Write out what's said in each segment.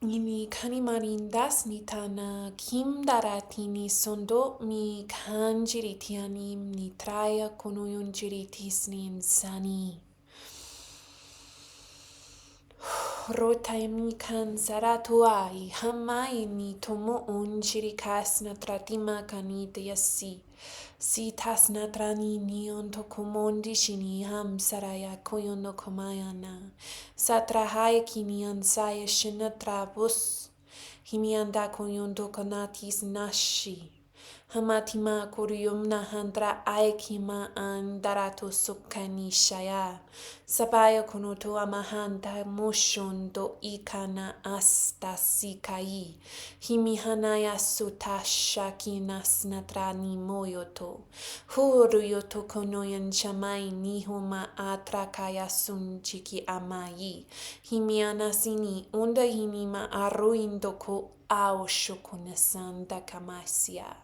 Ini kanimarindas nitana kim daratini sondo mi kanjiritianim nitraya konuyunjiritis ninsani. Rotaimi kan saratuai hamai ni tomo unjirikas natratima kanitayasi. Si tas natrani nion tokomondi shini ham saraya koyono komayana. Satrahaya kinian saya shinatrabus. Himianda koyondo konatis nashi. Hamatima koriyumna handra aikima an darato sukani shaya. Sabaya konoto amahanta moshon do ikana astasikai. Himihanaya suta shakinas natrani moyoto. Huruyoto konoyan chamai nihoma atrakaya sunchiki amai. Himianasini unda hinima aruindoko aoshokunesanda kamasia.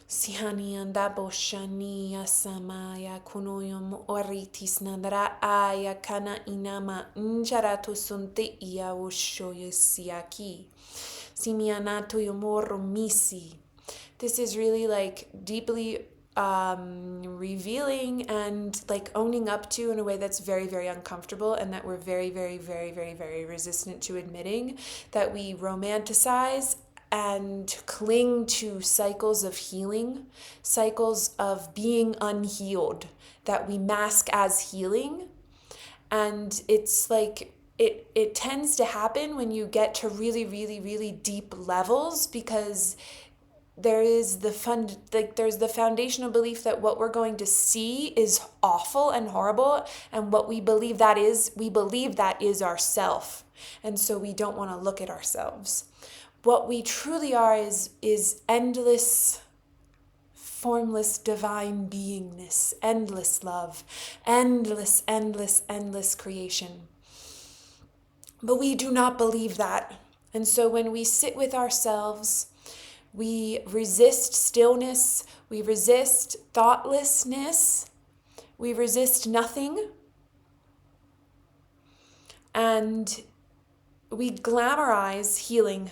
Sihani andabo shani asamaya kunoyom oritis nandra aya kana inama njarato sunte ia oshoyosiaki. Simianato yomoro misi. This is really like deeply revealing and like owning up to in a way that's very, very uncomfortable, and that we're very, very, very, very, very resistant to admitting, that we romanticize and cling to cycles of healing, cycles of being unhealed that we mask as healing. And it's like it tends to happen when you get to really, really, really deep levels, because there's the foundational belief that what we're going to see is awful and horrible, and what we believe that is ourself. And so we don't want to look at ourselves. What we truly are is endless, formless, divine beingness, endless love, endless, endless, endless creation. But we do not believe that. And so when we sit with ourselves, we resist stillness, we resist thoughtlessness, we resist nothing, and we glamorize healing.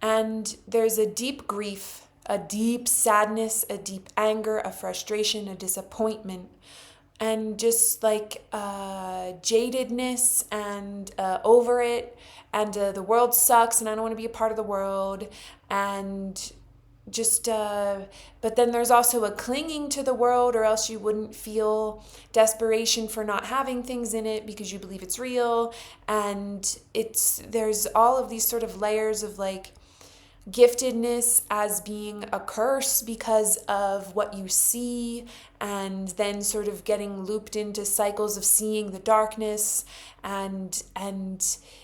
And there's a deep grief, a deep sadness, a deep anger, a frustration, a disappointment, and just like jadedness and over it, and the world sucks and I don't want to be a part of the world, and just but then there's also a clinging to the world, or else you wouldn't feel desperation for not having things in it because you believe it's real. And there's all of these sort of layers of like giftedness as being a curse because of what you see, and then sort of getting looped into cycles of seeing the darkness. And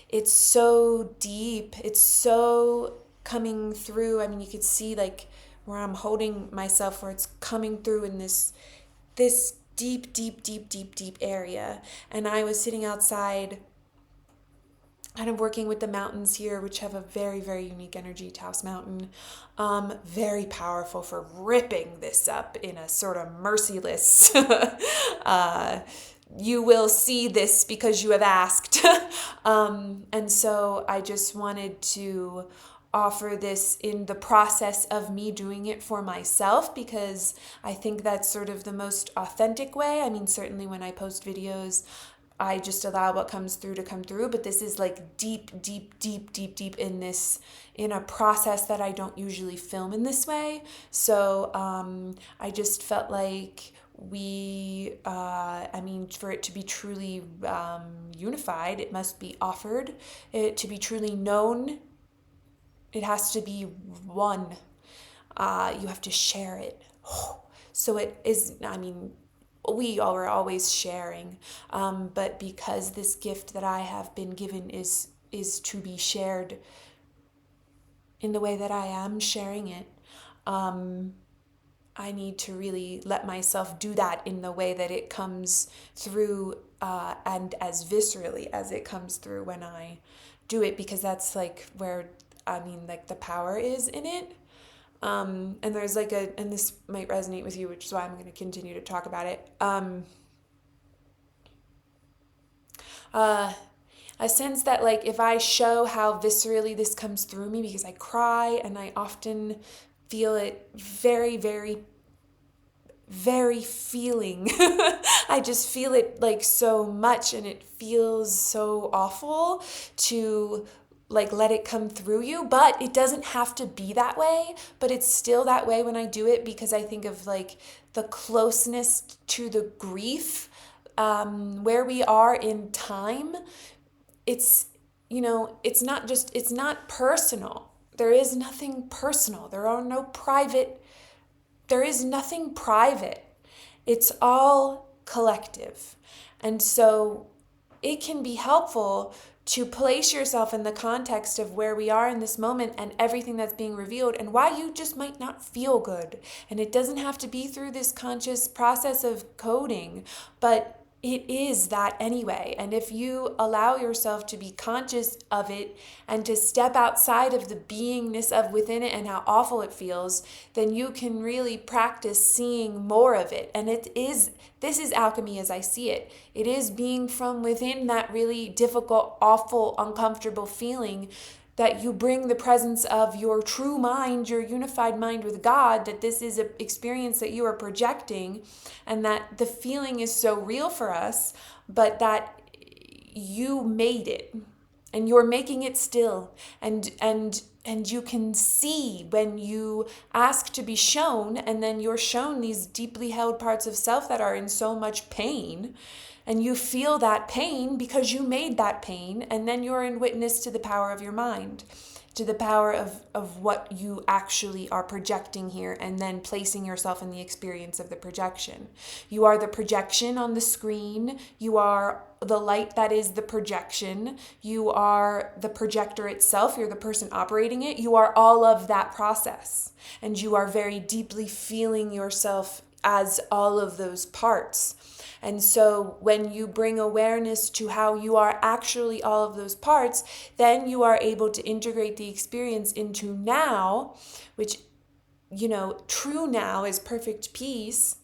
it's so deep, it's so coming through. I mean, you could see like where I'm holding myself, where it's coming through in this deep, deep, deep, deep, deep area. And I was sitting outside kind of working with the mountains here, which have a very, very unique energy. Taos Mountain, very powerful for ripping this up in a sort of merciless you will see this because you have asked. And so I just wanted to offer this in the process of me doing it for myself, because I think that's sort of the most authentic way. I mean, certainly when I post videos, I just allow what comes through to come through, but this is like deep, deep, deep, deep, deep in a process that I don't usually film in this way. So I just felt like for it to be truly unified, it must be offered. It to be truly known, it has to be one. You have to share it. So it is, I mean, we are always sharing, but because this gift that I have been given is to be shared in the way that I am sharing it, I need to really let myself do that in the way that it comes through, and as viscerally as it comes through when I do it, because that's like where, I mean, like the power is in it. And there's like and this might resonate with you, which is why I'm going to continue to talk about it. A sense that like if I show how viscerally this comes through me, because I cry and I often feel it very, very, very feeling. I just feel it like so much, and it feels so awful to like let it come through you, but it doesn't have to be that way, but it's still that way when I do it, because I think of like the closeness to the grief, where we are in time. It's, it's not personal. There is nothing personal. There is nothing private. It's all collective. And so it can be helpful to place yourself in the context of where we are in this moment and everything that's being revealed, and why you just might not feel good. And it doesn't have to be through this conscious process of coding, but it is that anyway. And if you allow yourself to be conscious of it and to step outside of the beingness of within it and how awful it feels, then you can really practice seeing more of it. And this is alchemy as I see it. It is being from within that really difficult, awful, uncomfortable feeling, that you bring the presence of your true mind, your unified mind with God, that this is an experience that you are projecting, and that the feeling is so real for us, but that you made it and you're making it still. And you can see when you ask to be shown, and then you're shown these deeply held parts of self that are in so much pain. And you feel that pain because you made that pain, and then you're in witness to the power of your mind, to the power of what you actually are projecting here, and then placing yourself in the experience of the projection. You are the projection on the screen. You are the light that is the projection. You are the projector itself. You're the person operating it. You are all of that process, and you are very deeply feeling yourself as all of those parts. And so when you bring awareness to how you are actually all of those parts, then you are able to integrate the experience into now, which, true now is perfect peace.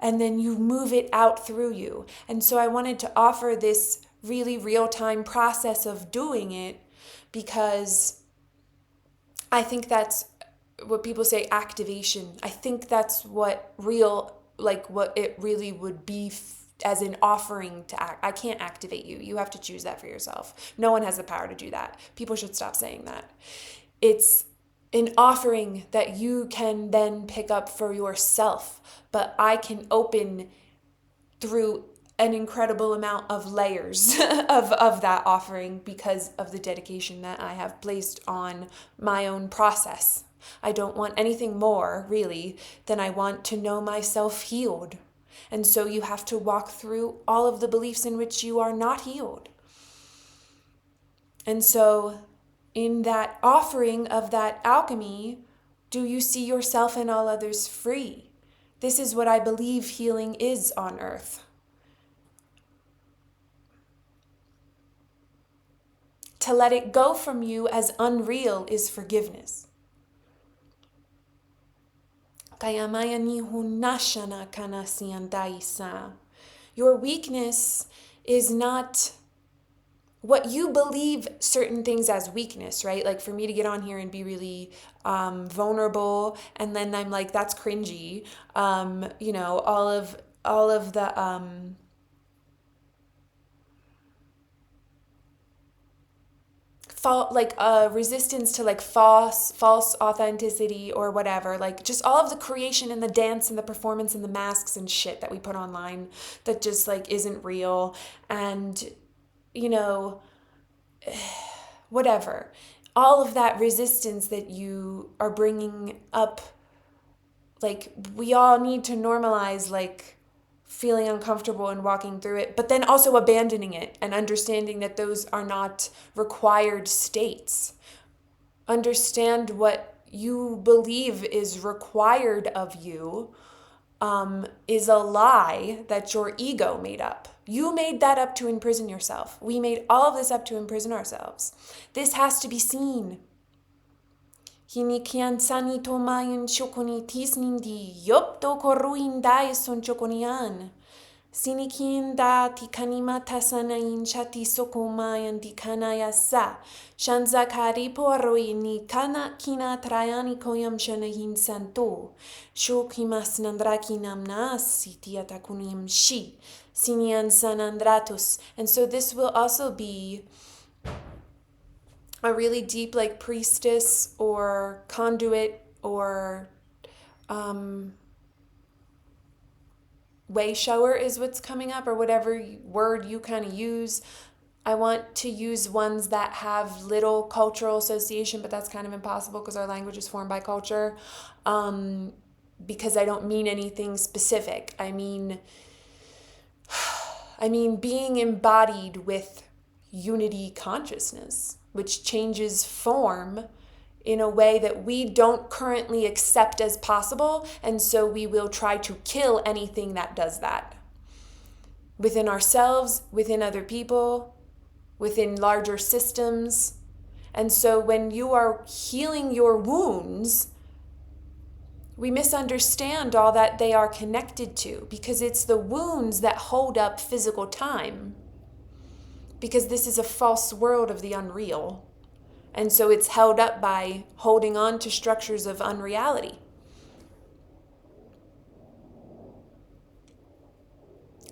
And then you move it out through you. And so I wanted to offer this really real-time process of doing it, because I think that's what people say, activation. I think that's what it really would be, as an offering to act. I can't activate you. You have to choose that for yourself. No one has the power to do that. People should stop saying that. It's an offering that you can then pick up for yourself, but I can open through an incredible amount of layers of that offering, because of the dedication that I have placed on my own process. I don't want anything more, really, than I want to know myself healed. And so you have to walk through all of the beliefs in which you are not healed. And so in that offering of that alchemy, do you see yourself and all others free? This is what I believe healing is on earth. To let it go from you as unreal is forgiveness. Your weakness is not what you believe certain things as weakness, right? Like for me to get on here and be really vulnerable, and then I'm like, that's cringy. All of the resistance to like false authenticity or whatever, like just all of the creation and the dance and the performance and the masks and shit that we put online that just like isn't real, and whatever, all of that resistance that you are bringing up, like we all need to normalize like feeling uncomfortable and walking through it, but then also abandoning it and understanding that those are not required states. Understand what you believe is required of you is a lie that your ego made up. You made that up to imprison yourself. We made all of this up to imprison ourselves. This has to be seen. Hinikian tomayan chokoni tisnindi yop to koruindai son chokonian. Sinikinda tikanima tasanain chati sokomayan dikanayasa. Shanzakari poroi ni kana kina trayani koyam shanahin santo. Shokimas nandraki namnas sitiatakunim shi. Sinian sanandratus. And so this will also be a really deep like priestess or conduit or way shower is what's coming up, or whatever word you kind of use. I want to use ones that have little cultural association, but that's kind of impossible because our language is formed by culture. Because I don't mean anything specific. I mean being embodied with unity consciousness, which changes form in a way that we don't currently accept as possible, and so we will try to kill anything that does that. Within ourselves, within other people, within larger systems. And so when you are healing your wounds, we misunderstand all that they are connected to, because it's the wounds that hold up physical time. Because this is a false world of the unreal. And so it's held up by holding on to structures of unreality.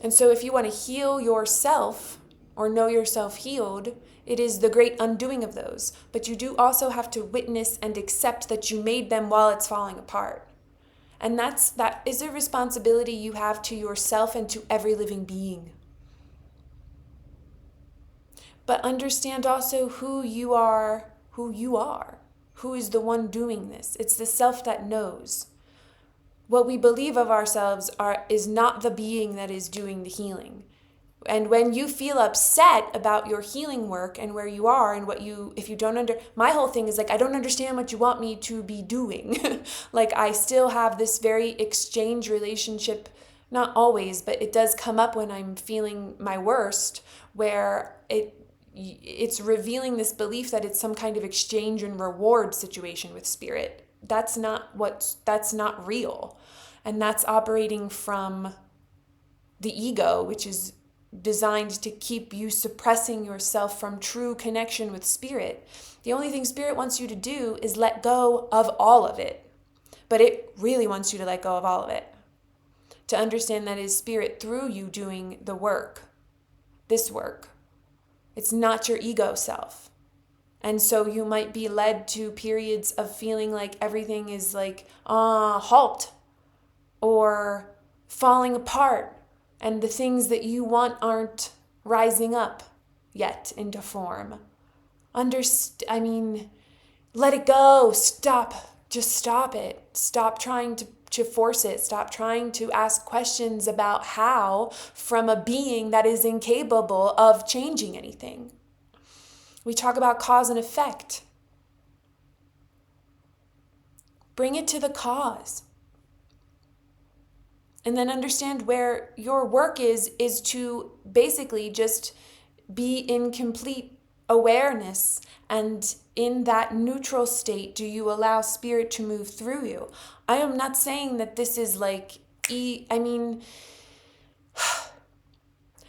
And so if you want to heal yourself or know yourself healed, it is the great undoing of those. But you do also have to witness and accept that you made them while it's falling apart. And that is a responsibility you have to yourself and to every living being. But understand also who you are, who is the one doing this. It's the self that knows. What we believe of ourselves is not the being that is doing the healing. And when you feel upset about your healing work and where you are and if you don't my whole thing is like, I don't understand what you want me to be doing. Like I still have this very exchange relationship, not always, but it does come up when I'm feeling my worst, where it's revealing this belief that it's some kind of exchange and reward situation with spirit. That's not real. And that's operating from the ego, which is designed to keep you suppressing yourself from true connection with spirit. The only thing spirit wants you to do is let go of all of it. But it really wants you to let go of all of it. To understand that it is spirit through you doing the work. This work. It's not your ego self. And so you might be led to periods of feeling like everything is like, halt, or falling apart, and the things that you want aren't rising up yet into form. Let it go. Stop. Just stop it. Stop trying to force it. Stop trying to ask questions about how from a being that is incapable of changing anything. We talk about cause and effect. Bring it to the cause. And then understand where your work is to basically just be in complete awareness, and in that neutral state, do you allow spirit to move through you? I am not saying that this is like,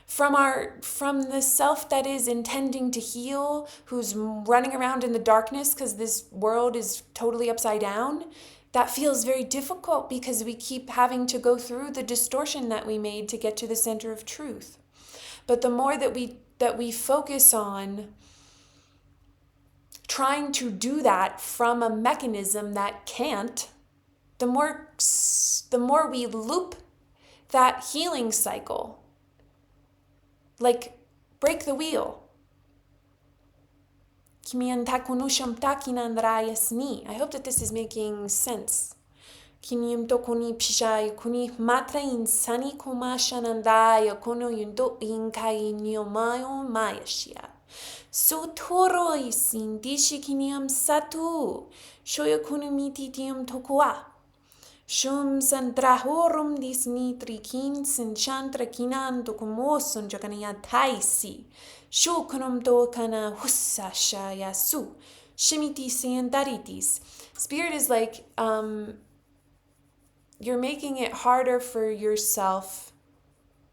from the self that is intending to heal, who's running around in the darkness because this world is totally upside down, that feels very difficult because we keep having to go through the distortion that we made to get to the center of truth. But the more that we focus on trying to do that from a mechanism that can't, the more we loop that healing cycle. Like, break the wheel. I hope that this is making sense. Sotoro isin dishikiniam satu, shoyakunumiti tokoa. Shum santrahorum disnitrikin senchantra kinan tokumoson jakania taisi. Shokunum dokana hussasha yasu. Shimiti sandaritis. Spirit is like, you're making it harder for yourself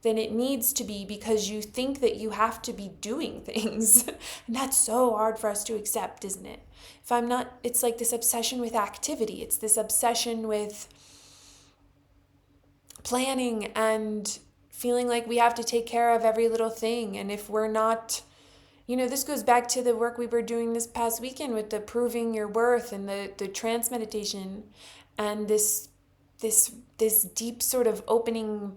than it needs to be because you think that you have to be doing things. And that's so hard for us to accept, isn't it? If I'm not, it's like this obsession with activity. It's this obsession with planning and feeling like we have to take care of every little thing. And if we're not, this goes back to the work we were doing this past weekend with the proving your worth and the trance meditation and this deep sort of opening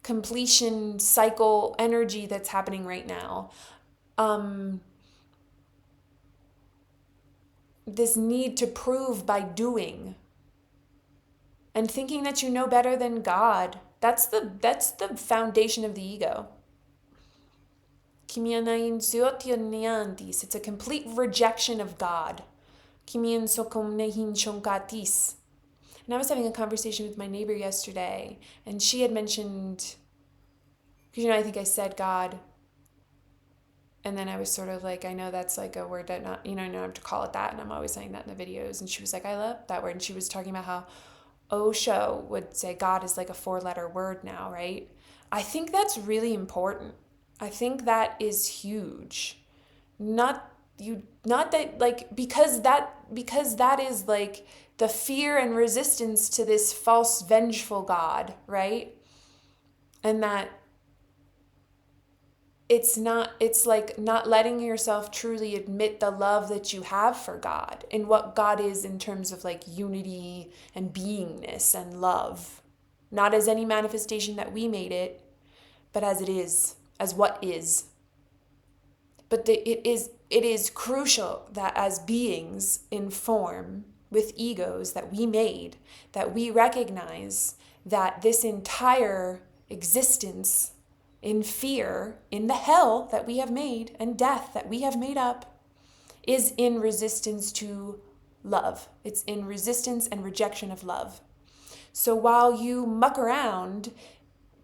completion cycle energy that's happening right now. This need to prove by doing and thinking that you know better than God. That's the foundation of the ego. It's a complete rejection of God. And I was having a conversation with my neighbor yesterday, and she had mentioned, because I think I said God, and then I was sort of like, I know that's like a word that I don't have to call it that, and I'm always saying that in the videos. And she was like, I love that word. And she was talking about how Osho would say God is like a 4-letter word now, right? I think that's really important. I think that is huge. Not that like, because that is like the fear and resistance to this false vengeful God, right? And that it's like not letting yourself truly admit the love that you have for God and what God is in terms of like unity and beingness and love. Not as any manifestation that we made it, but as it is, as what is. But it is crucial that as beings in form with egos that we made, that we recognize that this entire existence in fear, in the hell that we have made and death that we have made up, is in resistance to love. It's in resistance and rejection of love. So while you muck around,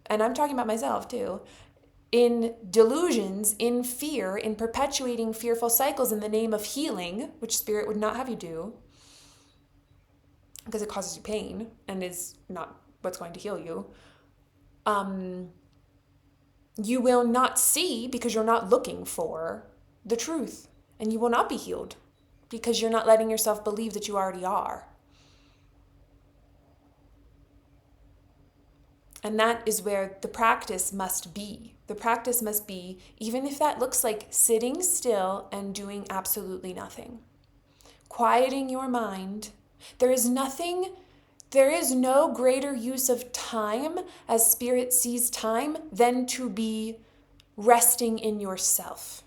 and I'm talking about myself too, in delusions, in fear, in perpetuating fearful cycles in the name of healing, which spirit would not have you do, because it causes you pain and is not what's going to heal you, you will not see because you're not looking for the truth. And you will not be healed because you're not letting yourself believe that you already are. And that is where the practice must be. The practice must be, even if that looks like sitting still and doing absolutely nothing. Quieting your mind. There is no greater use of time as spirit sees time than to be resting in yourself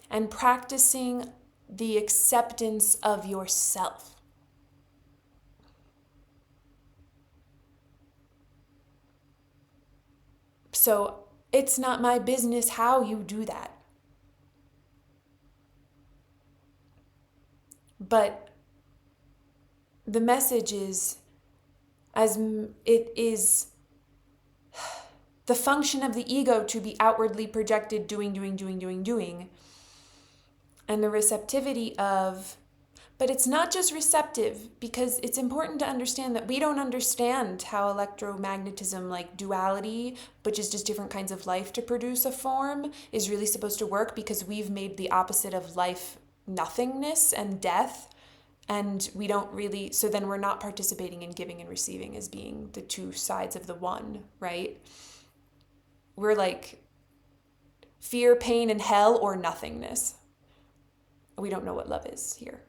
and practicing the acceptance of yourself. So it's not my business how you do that. But the message is, as it is the function of the ego to be outwardly projected doing, and the receptivity of, but it's not just receptive, because it's important to understand that we don't understand how electromagnetism, like duality, which is just different kinds of life to produce a form, is really supposed to work, because we've made the opposite of life nothingness and death. And we don't really, so then we're not participating in giving and receiving as being the two sides of the one, right? We're like fear, pain, and hell, or nothingness. We don't know what love is here.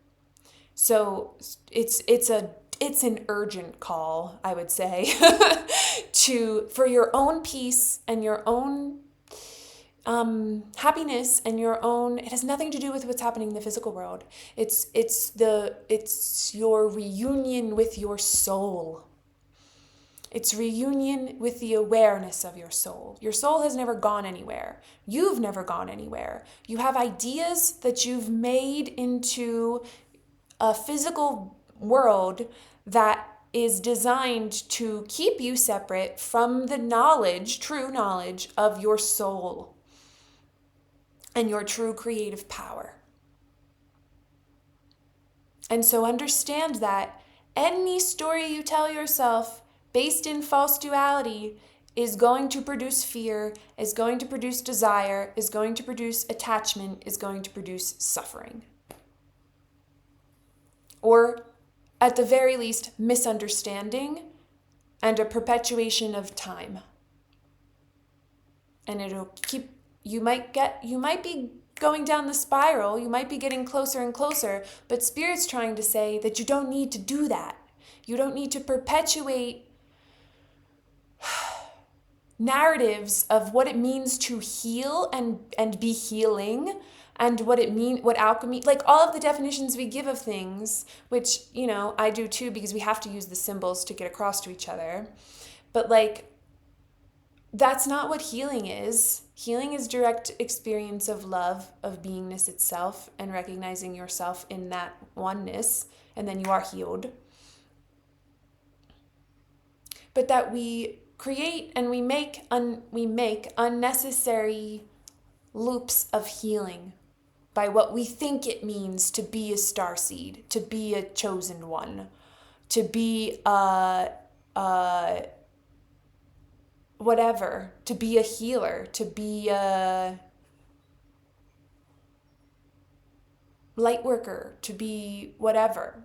So it's an urgent call, I would say, for your own peace and your own happiness and your own. It has nothing to do with what's happening in the physical world. It's your reunion with your soul. It's reunion with the awareness of your soul. Your soul has never gone anywhere. You've never gone anywhere. You have ideas that you've made into a physical world that is designed to keep you separate from the knowledge, true knowledge of your soul and your true creative power. And so understand that any story you tell yourself based in false duality is going to produce fear, is going to produce desire, is going to produce attachment, is going to produce suffering. Or at the very least, misunderstanding and a perpetuation of time. And it'll keep, you might be going down the spiral, you might be getting closer and closer, but Spirit's trying to say that you don't need to do that. You don't need to perpetuate narratives of what it means to heal and be healing, and what alchemy, like all of the definitions we give of things, which, I do too, because we have to use the symbols to get across to each other. But like, that's not what healing is. Healing is direct experience of love, of beingness itself, and recognizing yourself in that oneness, and then you are healed. But that we create and we make unnecessary loops of healing by what we think it means to be a starseed, to be a chosen one, to be whatever, to be a healer, to be a light worker, to be whatever.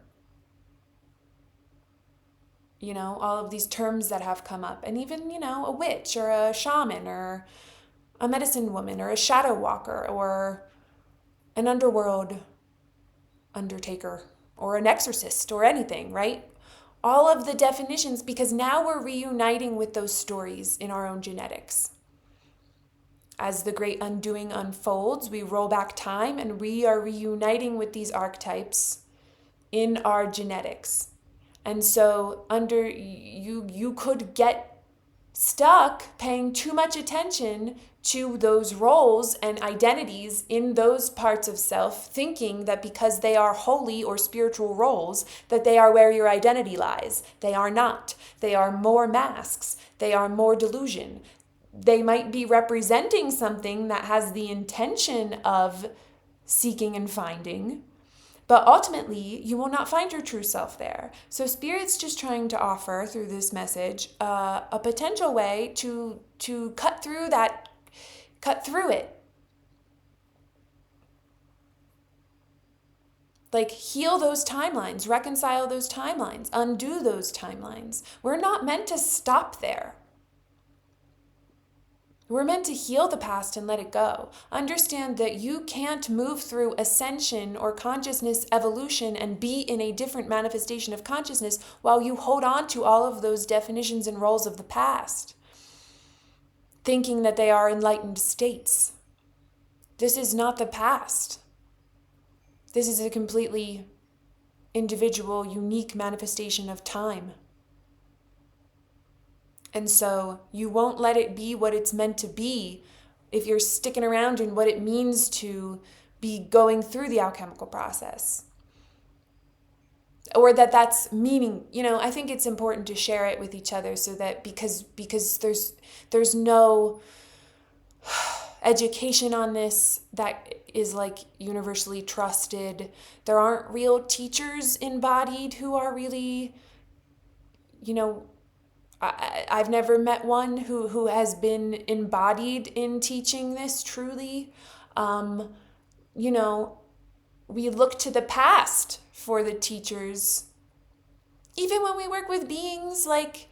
All of these terms that have come up, and even, a witch or a shaman or a medicine woman or a shadow walker or an underworld undertaker or an exorcist or anything, right? All of the definitions, because now we're reuniting with those stories in our own genetics. As the great undoing unfolds, we roll back time and we are reuniting with these archetypes in our genetics. And so you could get stuck paying too much attention to those roles and identities in those parts of self, thinking that because they are holy or spiritual roles, that they are where your identity lies. They are not. They are more masks. They are more delusion. They might be representing something that has the intention of seeking and finding, but ultimately, you will not find your true self there. So Spirit's just trying to offer through this message a potential way to cut through it. Like, heal those timelines, reconcile those timelines, undo those timelines. We're not meant to stop there. We're meant to heal the past and let it go. Understand that you can't move through ascension or consciousness evolution and be in a different manifestation of consciousness while you hold on to all of those definitions and roles of the past, thinking that they are enlightened states. This is not the past. This is a completely individual, unique manifestation of time. And so you won't let it be what it's meant to be if you're sticking around in what it means to be going through the alchemical process. Or that's meaning, I think it's important to share it with each other so that because there's no education on this that is like universally trusted. There aren't real teachers embodied who are really, I've never met one who has been embodied in teaching this truly. We look to the past for the teachers. Even when we work with beings like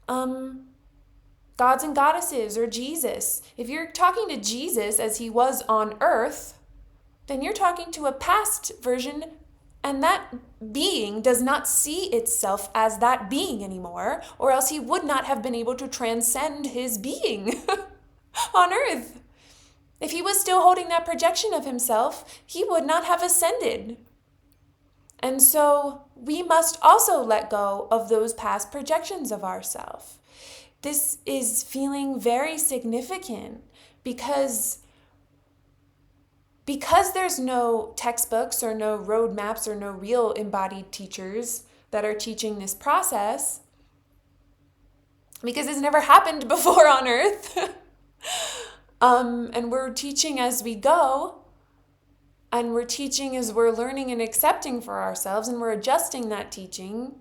gods and goddesses or Jesus. If you're talking to Jesus as he was on earth, then you're talking to a past version, and that being does not see itself as that being anymore, or else he would not have been able to transcend his being on earth. If he was still holding that projection of himself, he would not have ascended. And so we must also let go of those past projections of ourselves. This is feeling very significant because there's no textbooks or no roadmaps or no real embodied teachers that are teaching this process, because it's never happened before on earth. And we're teaching as we go, and we're teaching as we're learning and accepting for ourselves, and we're adjusting that teaching,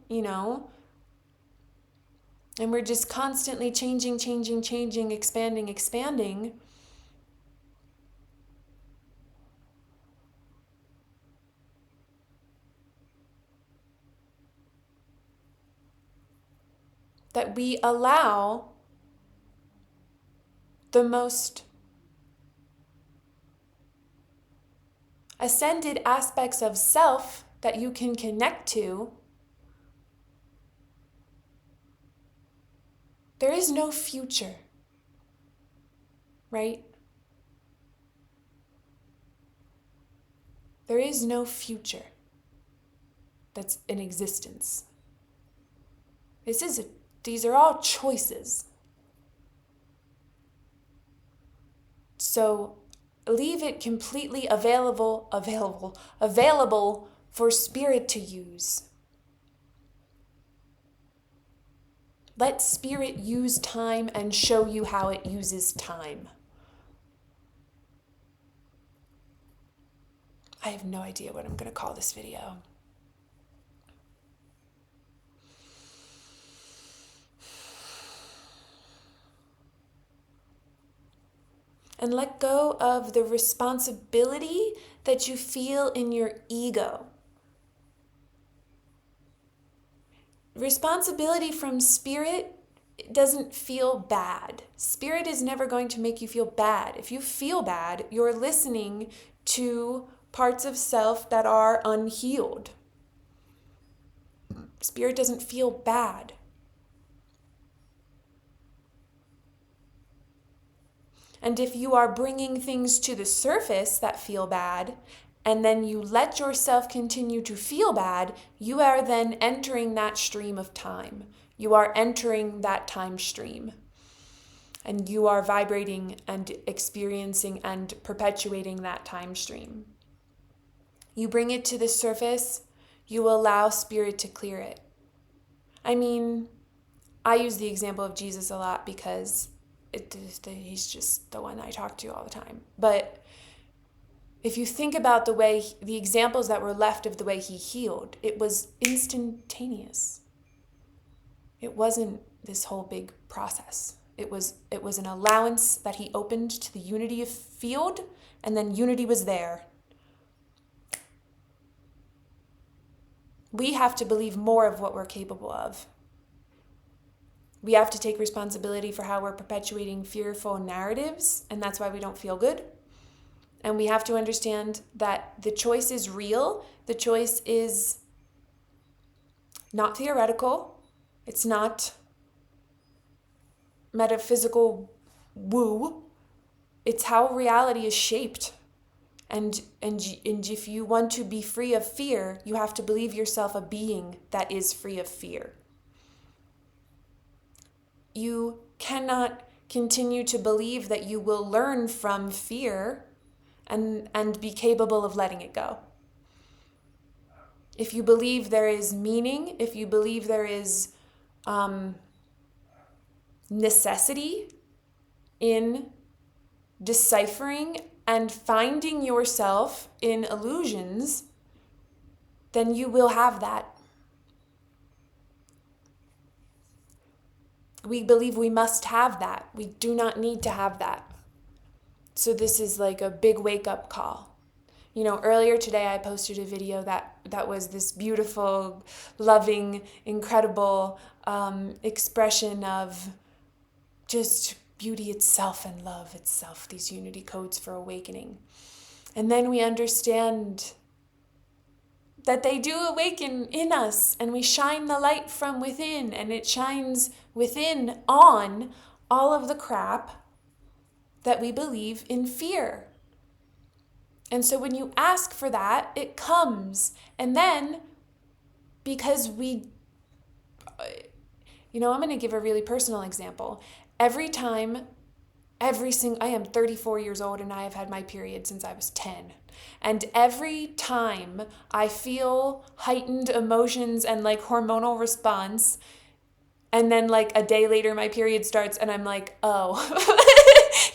and we're just constantly changing, expanding, that we allow the most ascended aspects of self that you can connect to, there is no future, right? There is no future that's in existence. These are all choices. So leave it completely available for spirit to use. Let spirit use time and show you how it uses time. I have no idea what I'm going to call this video. And let go of the responsibility that you feel in your ego. Responsibility from spirit doesn't feel bad. Spirit is never going to make you feel bad. If you feel bad, you're listening to parts of self that are unhealed. Spirit doesn't feel bad. And if you are bringing things to the surface that feel bad, and then you let yourself continue to feel bad, you are then entering that stream of time. You are entering that time stream. And you are vibrating and experiencing and perpetuating that time stream. You bring it to the surface, you allow spirit to clear it. I mean, I use the example of Jesus a lot because he's just the one I talk to all the time. But if you think about the examples that were left of the way he healed, it was instantaneous. It wasn't this whole big process. It was an allowance that he opened to the unity of field, and then unity was there. We have to believe more of what we're capable of. We have to take responsibility for how we're perpetuating fearful narratives, and that's why we don't feel good. And we have to understand that the choice is real. The choice is not theoretical. It's not metaphysical woo. It's how reality is shaped. And if you want to be free of fear, you have to believe yourself a being that is free of fear. You cannot continue to believe that you will learn from fear and be capable of letting it go. If you believe there is meaning, if you believe there is necessity in deciphering and finding yourself in illusions, then you will have that. We believe we must have that. We do not need to have that. So this is like a big wake-up call. You know, earlier today I posted a video that was this beautiful, loving, incredible expression of just beauty itself and love itself, these unity codes for awakening. And then we understand that they do awaken in us, and we shine the light from within, and it shines within on all of the crap that we believe in fear. And so when you ask for that, it comes. And then, because I'm going to give a really personal example. I am 34 years old and I have had my period since I was 10. And every time I feel heightened emotions and like hormonal response, and then like a day later my period starts and I'm like, oh,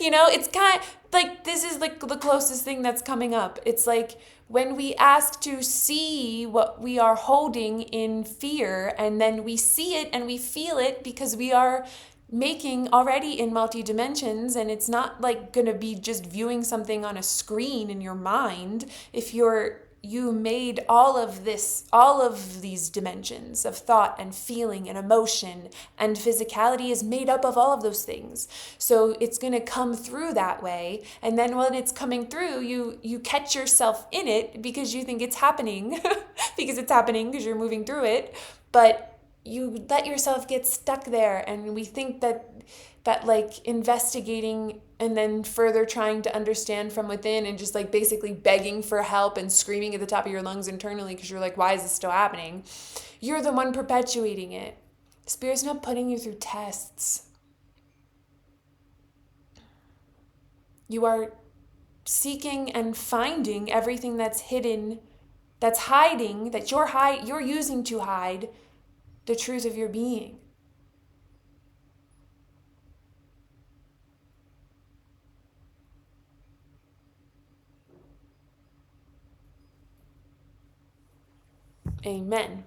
it's kind of like, this is like the closest thing that's coming up. It's like when we ask to see what we are holding in fear, and then we see it and we feel it because we are making already in multi dimensions, and it's not like gonna be just viewing something on a screen in your mind. If you made all of these dimensions of thought and feeling and emotion, and physicality is made up of all of those things. So it's going to come through that way. And then when it's coming through, you catch yourself in it because you think it's happening, because you're moving through it. But you let yourself get stuck there, and we think that like investigating and then further trying to understand from within, and just like basically begging for help and screaming at the top of your lungs internally because you're like, why is this still happening? You're the one perpetuating it. Spirit's not putting you through tests. You are seeking and finding everything that's hidden, that's hiding, that you're using to hide the truth of your being. Amen.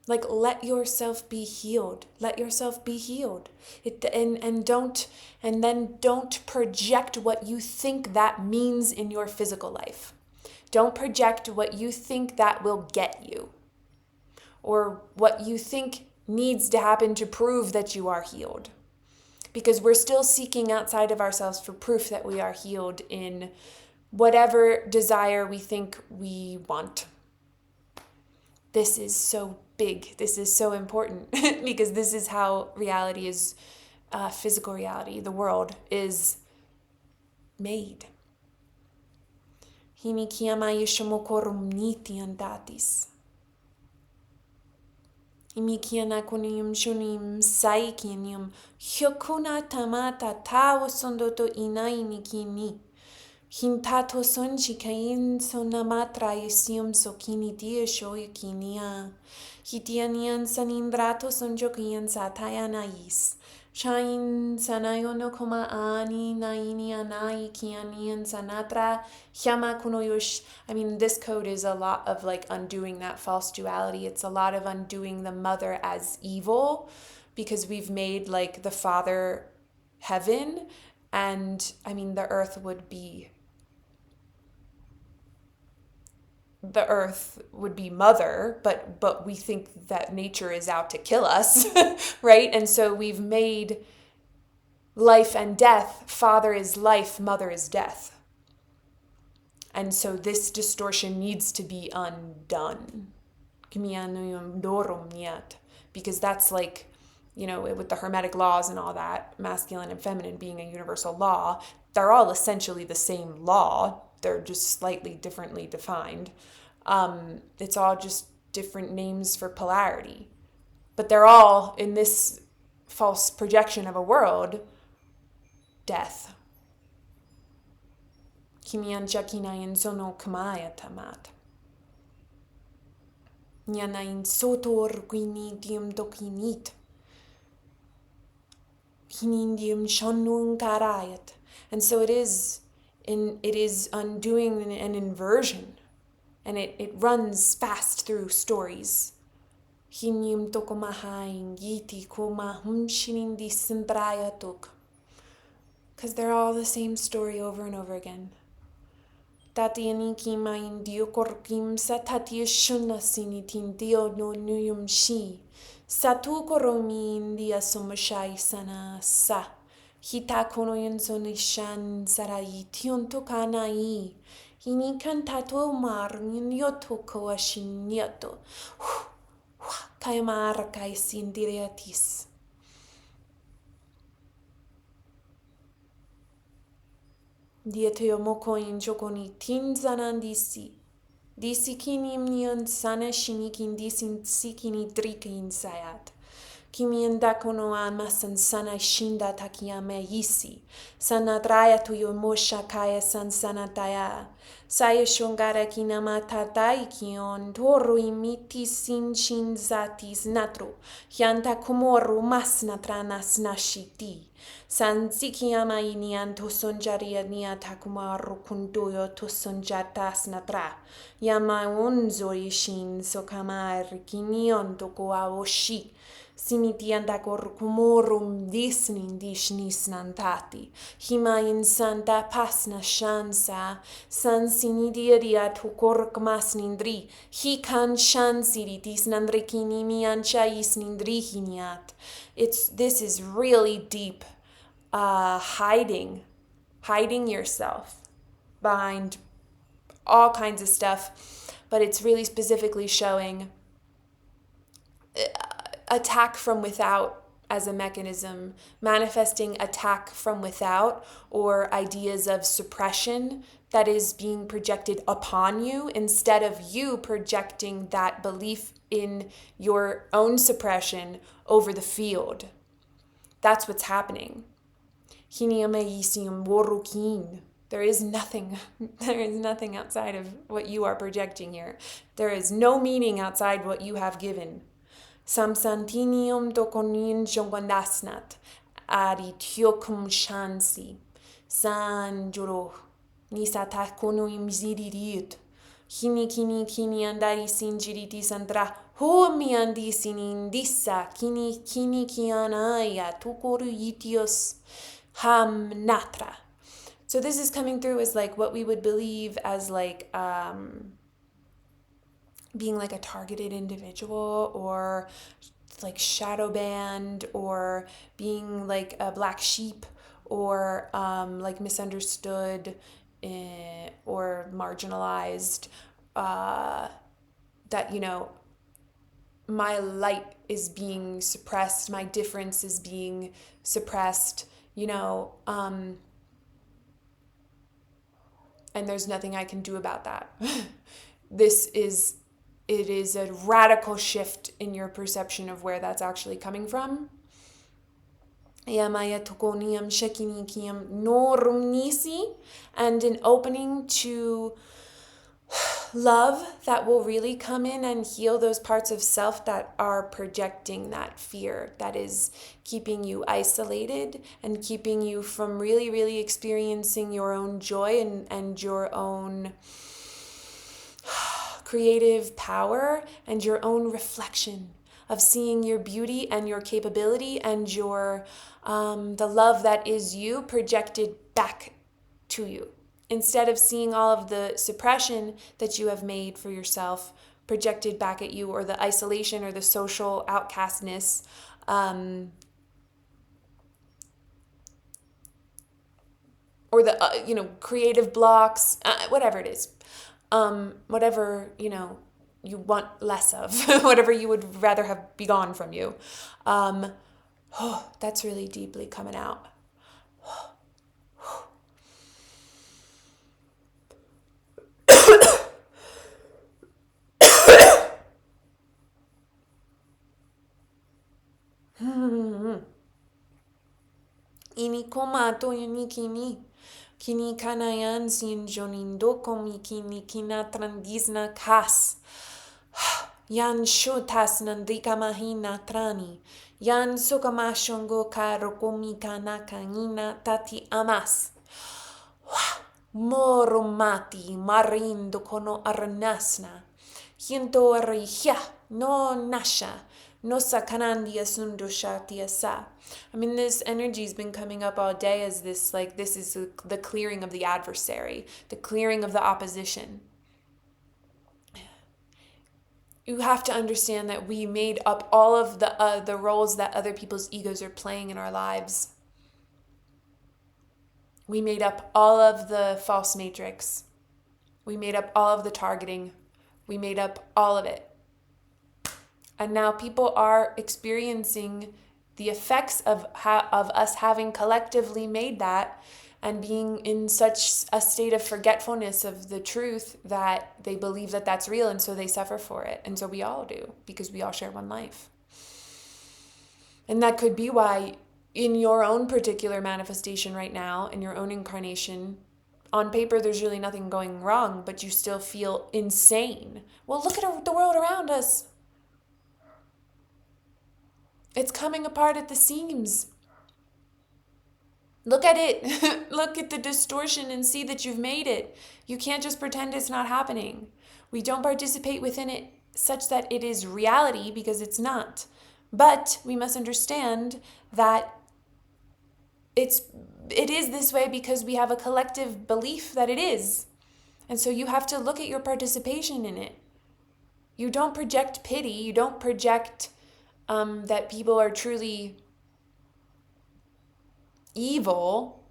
Like, let yourself be healed. Let yourself be healed. Don't project what you think that means in your physical life. Don't project what you think that will get you, or what you think needs to happen to prove that you are healed. Because we're still seeking outside of ourselves for proof that we are healed in whatever desire we think we want. This is so big. This is so important because this is how reality is, physical reality, the world is made. Hinikiama yishomokorum niti andatis. Imikiana kunium shunim saikinium hyokuna tamata tawo sondoto inai nikini. Hintato sonchi kain sonamatra yesium sokini dia shoyakinia. Hitianian sanindrato sonjokian satayanais. Shain sanayono koma ani naini anai kianian sanatra hyama kunoyosh. I mean, this code is a lot of like undoing that false duality. It's a lot of undoing the mother as evil, because we've made like the father heaven, and I mean the earth would be mother, but we think that nature is out to kill us, right? And so we've made life and death, father is life, mother is death. And so this distortion needs to be undone. Because that's like, with the Hermetic laws and all that, masculine and feminine being a universal law, they're all essentially the same law. They're just slightly differently defined. It's all just different names for polarity. But they're all, in this false projection of a world, death. Kimian jakinayan sono kamaya tamat. Nyanain sotor quinidium dokinit. Hinindium shannun karayat. And so it is undoing an inversion, and it runs fast through stories. Hinim tokomahain yiti koma humshinindi simprayatuk. Because they're all the same story over and over again. Tatianiki main dio korkim satati shuna sinitin dio no nuyum shi. Satu koromi india somashai sana sa. Hita konoyan sonishan sarai tionto kanai. Hini cantato mar nyoto koashinyoto. Kaimar kai sindiriatis. Dieteo moko in jokoni tinzanandisi. Disikinim nion sana shinikin disin sikini drikin sayat. Kimienda kono amasan sana shinda takiyame yisi. Sanadraya tuyo mosha kaya san sanataya. Saya shongara kinamatatai kion toru imiti sin shinzatis natru. Hyanta kumoru masnatranas nashiti. San sikiyama inian tosonjaria nia takumaru kundoyo tosonjatas natra. Yama unzo yishin sokamar kinion toko awoshi. Simitiandakor kumorum disnin dishnisnantati. Hima in santa pasna shansa. San sinidiria tukor kmasnindri. Hikan shansiri disnandrikini miancha isnindrihiniat. This is really deep. Hiding yourself behind all kinds of stuff, but it's really specifically showing attack from without as a mechanism, manifesting attack from without or ideas of suppression that is being projected upon you instead of you projecting that belief in your own suppression over the field. That's what's happening. There is nothing outside of what you are projecting here. There is no meaning outside what you have given. Samsantinium tokonin jongondasnat, aritiokum shansi, san juro, nisatakono imziririt, kini andari sinjiriti sandra, ho mi andi sinindissa, kini kianaya, tukoru itios, ham natra. So this is coming through as like what we would believe as like, being like a targeted individual or like shadow banned or being like a black sheep or like misunderstood or marginalized, that, you know, my light is being suppressed, my difference is being suppressed, you know, and there's nothing I can do about that. It is a radical shift in your perception of where that's actually coming from. And an opening to love that will really come in and heal those parts of self that are projecting that fear, that is keeping you isolated and keeping you from really, really experiencing your own joy and your own creative power and your own reflection of seeing your beauty and your capability and your the love that is you projected back to you, instead of seeing all of the suppression that you have made for yourself projected back at you, or the isolation or the social outcastness, or the creative blocks, whatever it is. Whatever, you want less of, whatever you would rather have be gone from you. That's really deeply coming out. Ini komato yanikini. Kini kanayan sin jonindokom kini kinatrandisna kas. Yan shotas nandrika mahina trani. Yan sokamashongo karokomi kanakangina tati amas. Moromati marindo kono arnasna. Hiento arihya no nasha. No sakanandia sundoshati asa. I mean, this energy's been coming up all day as this is the clearing of the adversary, the clearing of the opposition. You have to understand that we made up all of the roles that other people's egos are playing in our lives. We made up all of the false matrix. We made up all of the targeting. We made up all of it. And now people are experiencing the effects of us having collectively made that, and being in such a state of forgetfulness of the truth that they believe that that's real, and so they suffer for it. And so we all do, because we all share one life. And that could be why in your own particular manifestation right now, in your own incarnation, on paper there's really nothing going wrong, but you still feel insane. Well, look at the world around us. It's coming apart at the seams. Look at it. Look at the distortion and see that you've made it. You can't just pretend it's not happening. We don't participate within it such that it is reality, because it's not. But we must understand that it is this way because we have a collective belief that it is. And so you have to look at your participation in it. You don't project pity. You don't project that people are truly evil.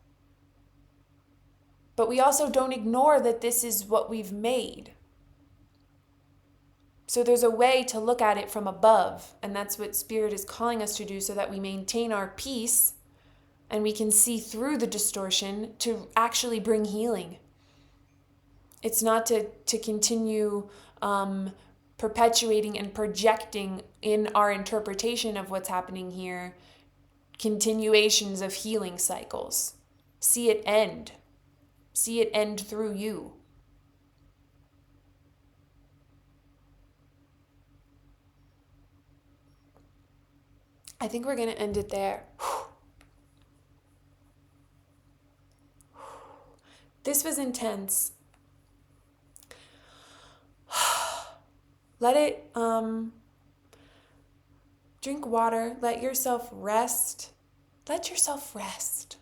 But we also don't ignore that this is what we've made. So there's a way to look at it from above, and that's what Spirit is calling us to do, so that we maintain our peace and we can see through the distortion to actually bring healing. It's not to continue perpetuating and projecting in our interpretation of what's happening here continuations of healing cycles. See it end. See it end through you. I think we're going to end it there. This was intense. Let it, drink water, let yourself rest. Let yourself rest.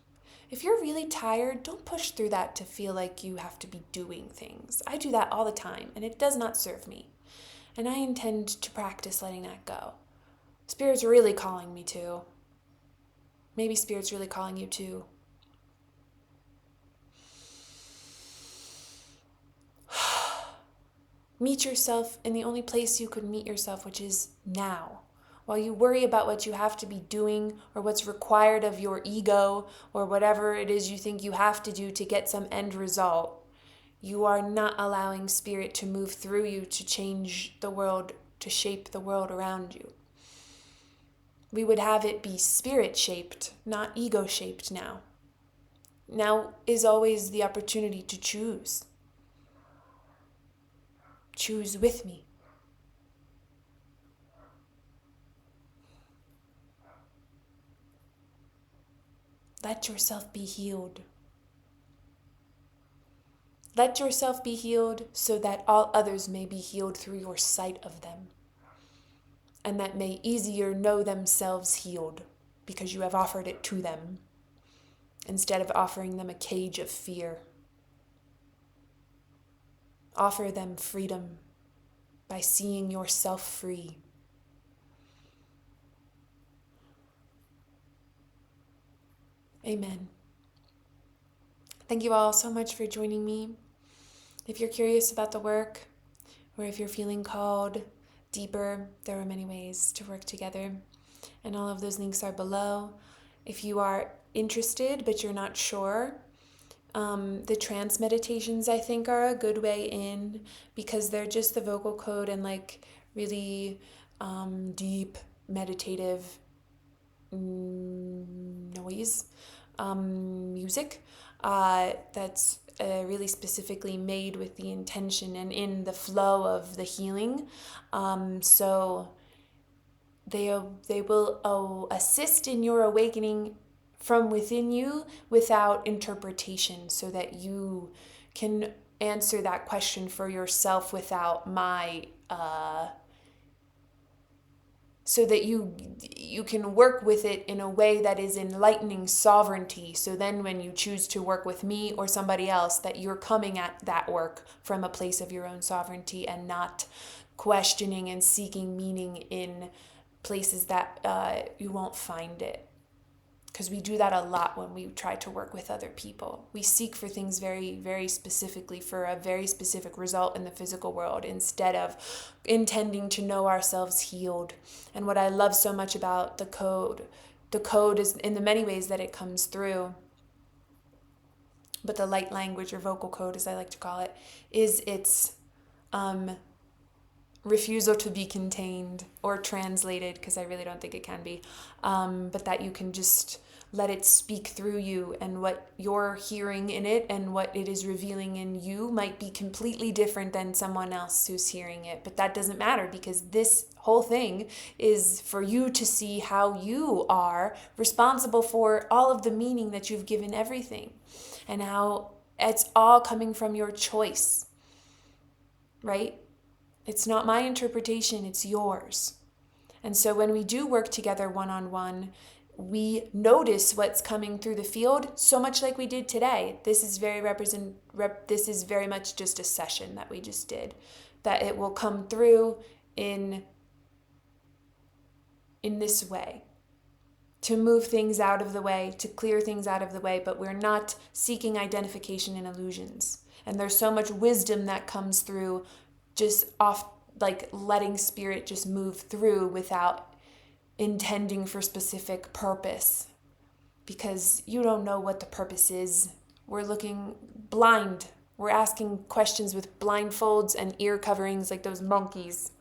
If you're really tired, don't push through that to feel like you have to be doing things. I do that all the time, and it does not serve me. And I intend to practice letting that go. Spirit's really calling me to. Maybe Spirit's really calling you to. Meet yourself in the only place you could meet yourself, which is now. While you worry about what you have to be doing or what's required of your ego or whatever it is you think you have to do to get some end result, you are not allowing Spirit to move through you to change the world, to shape the world around you. We would have it be Spirit-shaped, not ego-shaped now. Now is always the opportunity to choose. Choose with me. Let yourself be healed. Let yourself be healed so that all others may be healed through your sight of them, and that may easier know themselves healed because you have offered it to them instead of offering them a cage of fear. Offer them freedom by seeing yourself free. Amen. Thank you all so much for joining me. If you're curious about the work, or if you're feeling called deeper, there are many ways to work together, and all of those links are below. If you are interested but you're not sure, the trance meditations I think are a good way in, because they're just the vocal code and like really deep meditative noise music that's really specifically made with the intention and in the flow of the healing. So they will assist in your awakening from within you without interpretation, so that you can answer that question for yourself without my so that you can work with it in a way that is enlightening sovereignty. So then when you choose to work with me or somebody else, that you're coming at that work from a place of your own sovereignty and not questioning and seeking meaning in places that you won't find it. Because we do that a lot when we try to work with other people. We seek for things very, very specifically for a very specific result in the physical world instead of intending to know ourselves healed. And what I love so much about the code is in the many ways that it comes through, but the light language, or vocal code as I like to call it, is its refusal to be contained or translated, because I really don't think it can be, but that you can just let it speak through you, and what you're hearing in it and what it is revealing in you might be completely different than someone else who's hearing it. But that doesn't matter, because this whole thing is for you to see how you are responsible for all of the meaning that you've given everything, and how it's all coming from your choice, right? It's not my interpretation, it's yours. And so when we do work together one-on-one, we notice what's coming through the field, so much like we did today. This is this is very much just a session that we just did, that it will come through in this way, to move things out of the way, to clear things out of the way, but we're not seeking identification in illusions. And there's so much wisdom that comes through just off, like letting spirit just move through without intending for specific purpose, because you don't know what the purpose is. We're looking blind. We're asking questions with blindfolds and ear coverings like those monkeys.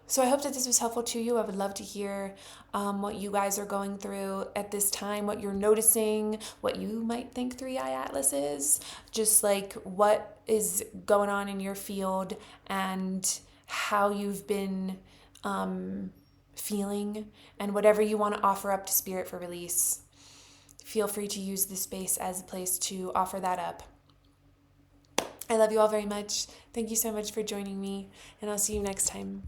So I hope that this was helpful to you. I would love to hear what you guys are going through at this time, what you're noticing, what you might think 3i Atlas is, just like what is going on in your field and how you've been feeling, and whatever you want to offer up to spirit for release. Feel free to use this space as a place to offer that up. I love you all very much. Thank you so much for joining me, and I'll see you next time.